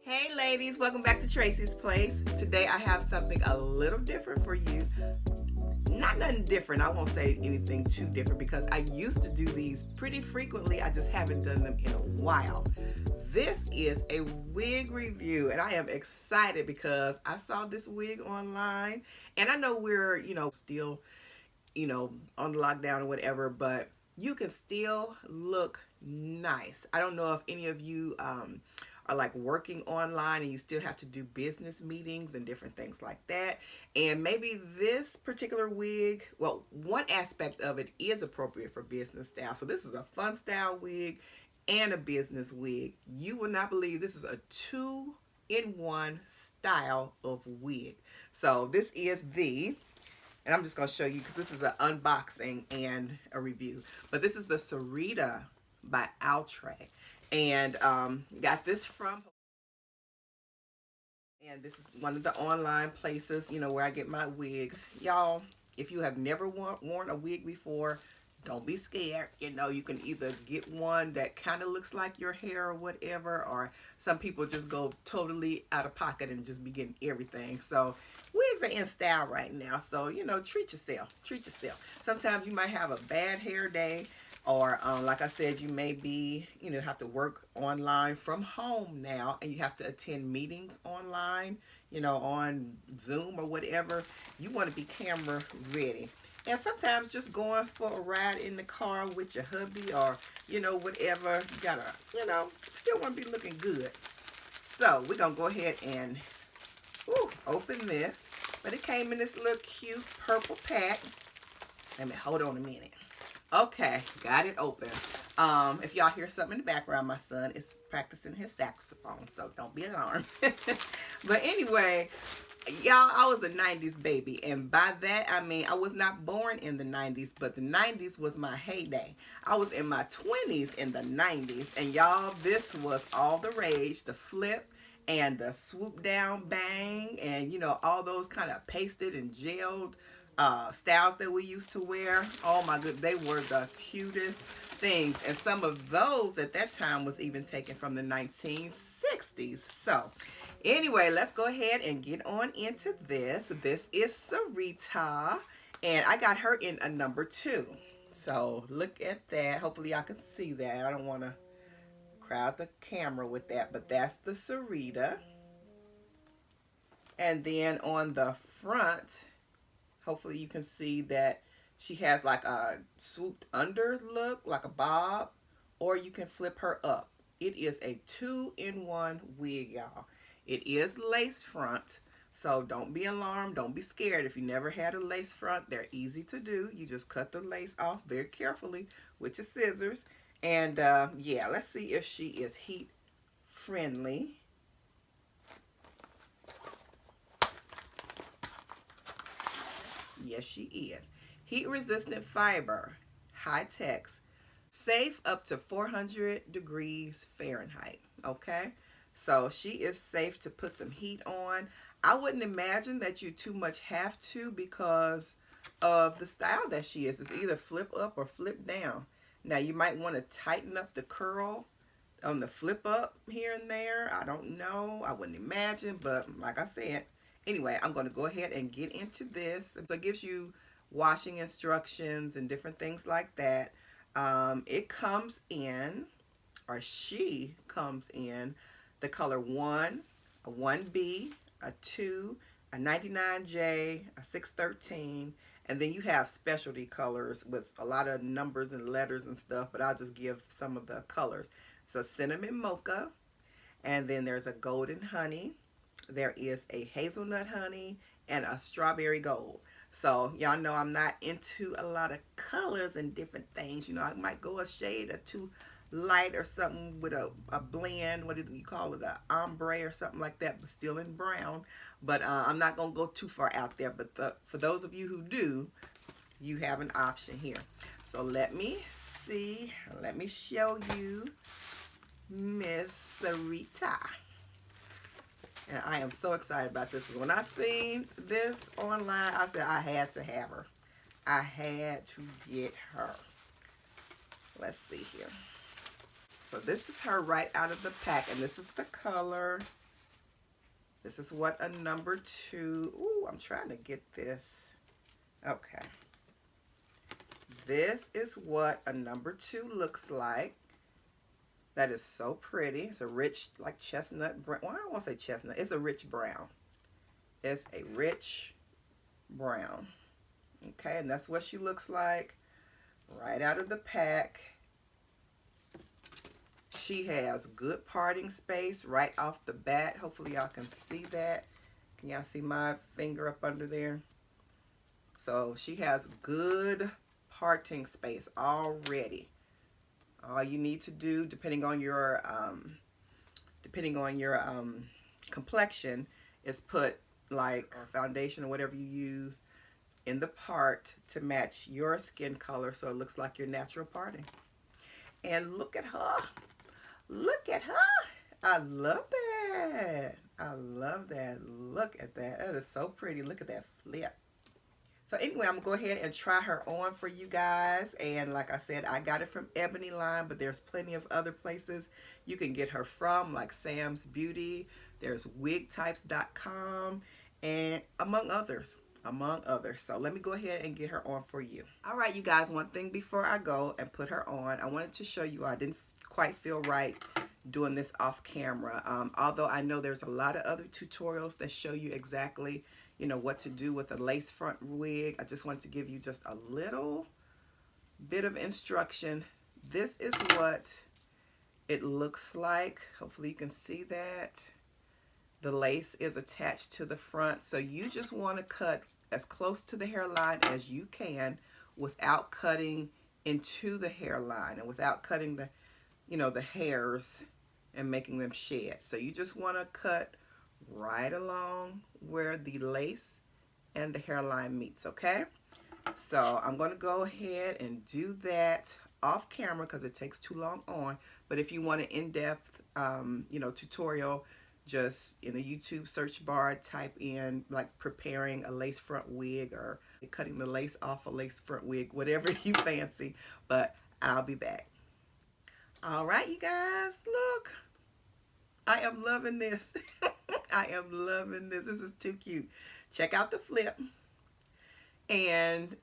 Hey ladies, welcome back to Tracie's Place. Today I have something a little different for you. Not nothing different, I won't say anything too different because I used to do these pretty frequently. I just haven't done them in a while. This is a wig review and I am excited because I saw this wig online and I know we're, still, on lockdown or whatever, but you can still look nice. I don't know if any of you are like working online and you still have to do business meetings and different things like that. And maybe this particular wig, well, one aspect of it is appropriate for business style. So this is a fun style wig and a business wig. You will not believe this is a two-in-one style of wig. So this is and I'm just going to show you because this is an unboxing and a review. But this is the Sarita by OUTRE. And got this from, and this is one of the online places, where I get my wigs. Y'all, if you have never worn a wig before, don't be scared. You can either get one that kind of looks like your hair or whatever, or some people just go totally out of pocket and just be getting everything. So wigs are in style right now. So, treat yourself. Treat yourself. Sometimes you might have a bad hair day. Or like I said, you may be, have to work online from home now and you have to attend meetings online, on Zoom or whatever. You want to be camera ready. And sometimes just going for a ride in the car with your hubby or, whatever, you gotta, still want to be looking good. So we're going to go ahead and open this. But it came in this little cute purple pack. Let me hold on a minute. Okay, got it open. If y'all hear something in the background, my son is practicing his saxophone, so don't be alarmed. But anyway, y'all, I was a 90s baby, and by that I mean I was not born in the 90s, but the 90s was my heyday. I was in my 20s in the 90s, and y'all, this was all the rage, the flip and the swoop down bang, and all those kind of pasted and gelled styles that we used to wear. Oh my good, they were the cutest things, and some of those at that time was even taken from the 1960s. So anyway, let's go ahead and get on into this. This is Sarita, and I got her in a number 2. So look at that. Hopefully y'all can see that. I don't want to crowd the camera with that, but that's the Sarita. And then on the front, hopefully you can see that she has like a swooped under look, like a bob, or you can flip her up. It is a 2-in-1 wig, y'all. It is lace front, so don't be alarmed. Don't be scared. If you never had a lace front, they're easy to do. You just cut the lace off very carefully with your scissors. And yeah, let's see if she is heat friendly. Yes, she is. Heat resistant fiber, high text, safe up to 400 degrees Fahrenheit. Okay, so she is safe to put some heat on. I wouldn't imagine that you too much have to because of the style that she is. It's either flip up or flip down. Now you might want to tighten up the curl on the flip up here and there. I don't know. I wouldn't imagine, but like I said, anyway, I'm going to go ahead and get into this. So it gives you washing instructions and different things like that. It comes in, or she comes in, the color 1, a 1B, a 2, a 99J, a 613, and then you have specialty colors with a lot of numbers and letters and stuff, but I'll just give some of the colors. So cinnamon mocha, and then there's a golden honey. There is a hazelnut honey and a strawberry gold. So y'all know I'm not into a lot of colors and different things. I might go a shade or too light or something with a blend. What do you call it? A ombre or something like that, but still in brown. But I'm not going to go too far out there. But for those of you who do, you have an option here. So let me see. Let me show you Miss Sarita. And I am so excited about this because when I seen this online, I said I had to have her. I had to get her. Let's see here. So this is her right out of the pack, and this is the color. This is what a number 2, ooh, I'm trying to get this. Okay. This is what a number 2 looks like. That is so pretty. It's a rich, like chestnut brown. Well, I don't want to say chestnut. It's a rich brown. It's a rich brown. Okay, and that's what she looks like right out of the pack. She has good parting space right off the bat. Hopefully y'all can see that. Can y'all see my finger up under there? So she has good parting space already. All you need to do, depending on your complexion, is put like foundation or whatever you use in the part to match your skin color, so it looks like your natural parting. And look at her. Look at her. I love that. I love that. Look at that. That is so pretty. Look at that flip. So anyway, I'm going to go ahead and try her on for you guys. And like I said, I got it from Ebonyline, but there's plenty of other places you can get her from, like Sam's Beauty. There's wigtypes.com and among others. So let me go ahead and get her on for you. All right, you guys, one thing before I go and put her on, I wanted to show you I didn't quite feel right doing this off camera. Although I know there's a lot of other tutorials that show you exactly, you know, what to do with a lace front wig. I just wanted to give you just a little bit of instruction. This is what it looks like. Hopefully you can see that. The lace is attached to the front, so you just want to cut as close to the hairline as you can without cutting into the hairline and without cutting the, you know, the hairs and making them shed. So you just want to cut right along where the lace and the hairline meets, okay? So I'm going to go ahead and do that off camera because it takes too long on. But if you want an in-depth, you know, tutorial, just in the YouTube search bar, type in like preparing a lace front wig or cutting the lace off a lace front wig, whatever you fancy. But I'll be back. All right, you guys, look. I am loving this. I am loving this. This is too cute. Check out the flip. And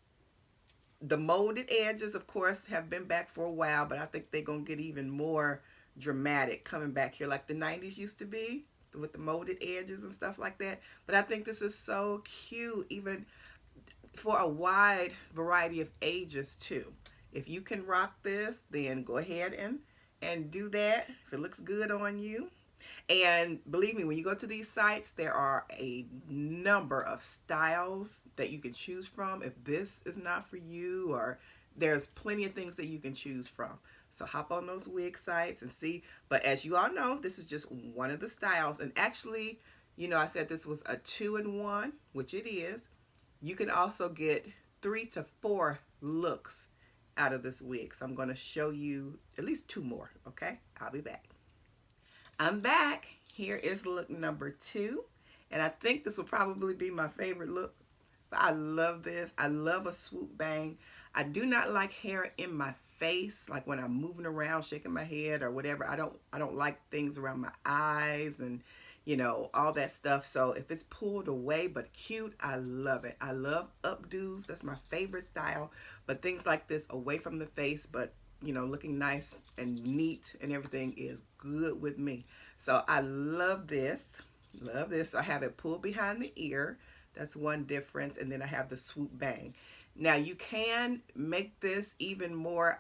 the molded edges, of course, have been back for a while, but I think they're going to get even more dramatic coming back here like the 90s used to be with the molded edges and stuff like that. But I think this is so cute, even for a wide variety of ages too. If you can rock this, then go ahead and do that if it looks good on you. And believe me, when you go to these sites, there are a number of styles that you can choose from if this is not for you, or there's plenty of things that you can choose from. So hop on those wig sites and see. But as you all know, this is just one of the styles. And actually, you know, I said this was a 2-in-1, which it is. You can also get 3 to 4 looks out of this wig. So I'm going to show you at least 2 more, okay? I'll be back. I'm back. Here is look number 2. And I think this will probably be my favorite look. But I love this. I love a swoop bang. I do not like hair in my face, like when I'm moving around, shaking my head or whatever. I don't like things around my eyes and, you know, all that stuff. So if it's pulled away but cute, I love it. I love updos. That's my favorite style. But things like this away from the face, but, you know, looking nice and neat and everything is good with me. So I love this. Love this. I have it pulled behind the ear. That's one difference. And then I have the swoop bang. Now you can make this even more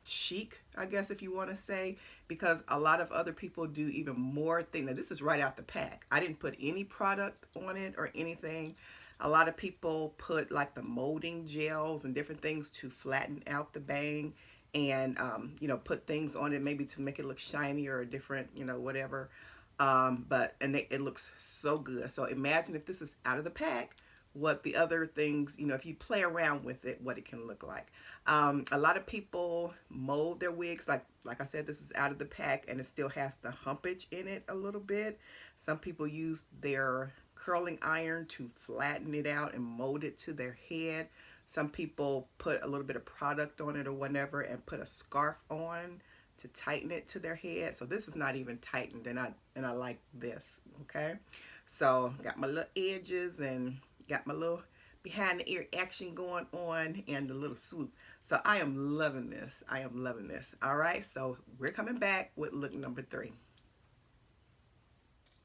chic, I guess, if you want to say, because a lot of other people do even more things. Now this is right out the pack. I didn't put any product on it or anything. A lot of people put like the molding gels and different things to flatten out the bang and, you know, put things on it maybe to make it look shiny or different, you know, whatever. It looks so good. So imagine if this is out of the pack, what the other things, you know, if you play around with it, what it can look like. A lot of people mold their wigs. Like I said, this is out of the pack and it still has the humpage in it a little bit. Some people use their curling iron to flatten it out and mold it to their head. Some people put a little bit of product on it or whatever and put a scarf on to tighten it to their head. So this is not even tightened, and I like this. Okay, so got my little edges and got my little behind the ear action going on and the little swoop. So I am loving this. I am loving this. All right, so we're coming back with look number 3.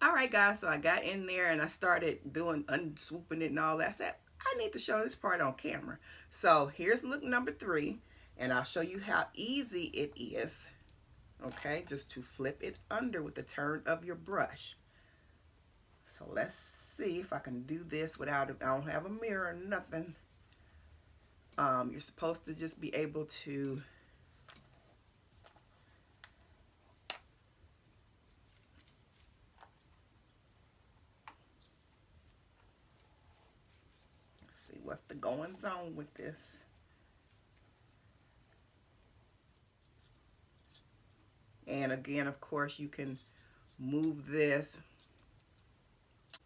All right, guys, so I got in there and I started doing unswooping it and all that. I said, I need to show this part on camera. So here's look number 3, and I'll show you how easy it is, okay, just to flip it under with the turn of your brush. So let's see if I can do this without, I don't have a mirror or nothing. You're supposed to just be able to see what's the goings on with this. And again, of course, you can move this.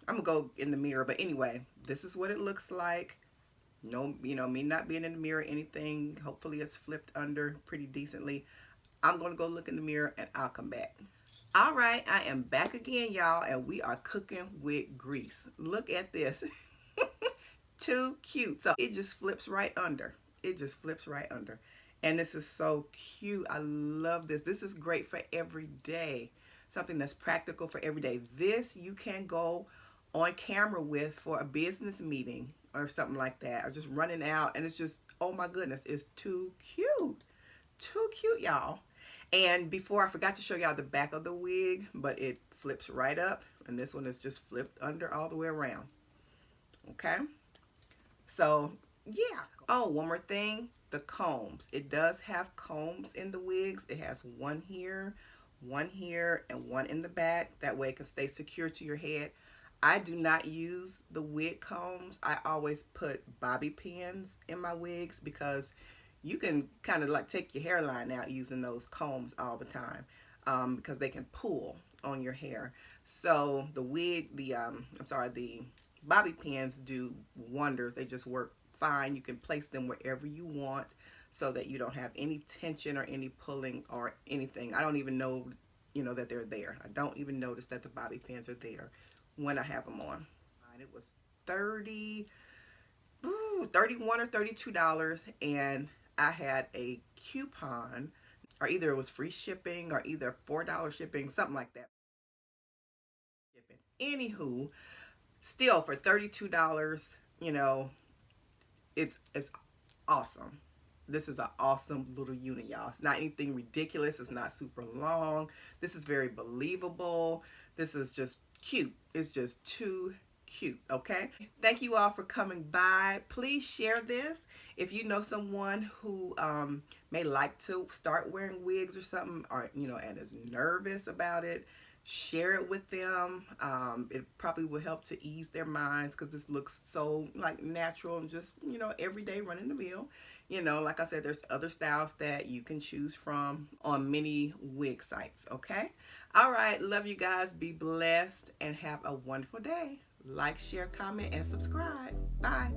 I'm gonna go in the mirror, but anyway, this is what it looks like. No, you know, me not being in the mirror or anything, hopefully it's flipped under pretty decently. I'm gonna go look in the mirror and I'll come back. All right, I am back again, y'all, and we are cooking with grease. Look at this. Too cute. So it just flips right under. It just flips right under. And this is so cute. I love this. This is great for every day. Something that's practical for every day. This you can go on camera with for a business meeting or something like that, or just running out, and it's just, oh my goodness, it's too cute. Too cute, y'all. And before, I forgot to show y'all the back of the wig, but it flips right up, and this one is just flipped under all the way around. Okay, so yeah. Oh, one more thing, the combs. It does have combs in the wigs. It has one here, and one in the back. That way it can stay secure to your head. I do not use the wig combs. I always put bobby pins in my wigs because you can kind of like take your hairline out using those combs all the time, because they can pull on your hair. So the wig, the bobby pins do wonders. They just work fine. You can place them wherever you want so that you don't have any tension or any pulling or anything. I don't even know, you know, that they're there. I don't even notice that the bobby pins are there when I have them on. And it was $31 or $32, and I had a coupon, or either it was free shipping or either $4 shipping, something like that. Anywho, still for $32, you know, it's awesome. This is an awesome little unit, y'all. It's not anything ridiculous. It's not super long. This is very believable. This is just cute. It's just too cute. Okay, thank you all for coming by. Please share this if you know someone who may like to start wearing wigs or something, or you know, and is nervous about it. Share it with them. It probably will help to ease their minds, because this looks so like natural and just, you know, everyday run in the mill. You know, like I said, there's other styles that you can choose from on many wig sites. Okay, all right, love you guys. Be blessed and have a wonderful day. Like, share, comment, and subscribe. Bye.